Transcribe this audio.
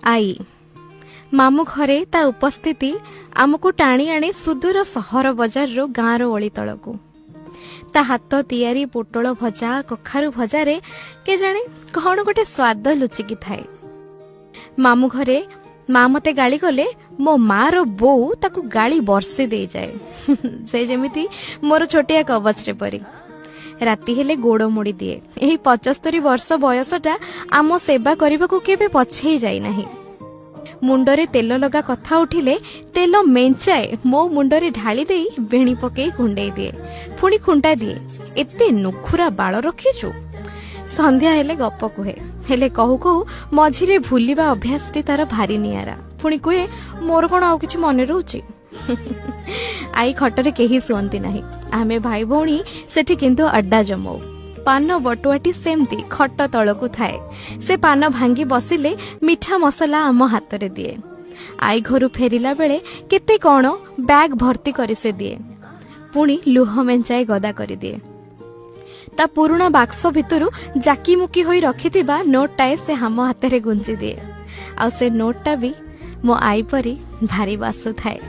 आई मामू घरे ता उपस्थिति आमको टाणी आणे सुदूर सहर बजार रो गाँव रो ओली तलकू ता हाथ तियारी पोटल भजा कखारु भजारे के जाने कौन गोटे स्वाद लुचिकी थाए। मामू घरे माँ मते गाली गले मो माँ रो बो ताकू गाली बरसी दे जाए से जेमिति मोर छोटिया कवच रे परी। राति हेले गोड़ मोड़ी दिए। यही 75 वर्ष बयसटा आम सेवा करने को केबे पछे जाई नाही। मुंडरे तेल लगा कथा उठिले तेल मेंचाए मो मुंडरे ढाली देई बेणी पके कुंडे दिए पुणी खुंटा दिए एते नुखुरा बाल रखिचु। संध्या हेले गप कुहे हेले कहू कहू मझिरे भूलिबा अभ्यासटी तार भारी नियारा। पुणी कुहे मोर कौन आउ किछि मने रहउची। आई खटरे केही सुअंती नाही। आमे भाई भौणी सेठी किंतु अड्डा जमाऊ। पान बटुआटी सेमती खट तलकू थाए। से पान भांगी बसिले मिठा मसला आम हाथ रे दिए। आई घरु फेरिला बेले केते कौन बैग भर्ती करी से दिए पुणी लुह मेंचाए गदा करी दिए। ता पुरुणा बाक्स भितरु जाकी मुकी होई रखिथिबा नोटटाए से हम हाथ रे गुंजी दिए। आ से नोटटा भी मो आई परी भारी बासु थाए।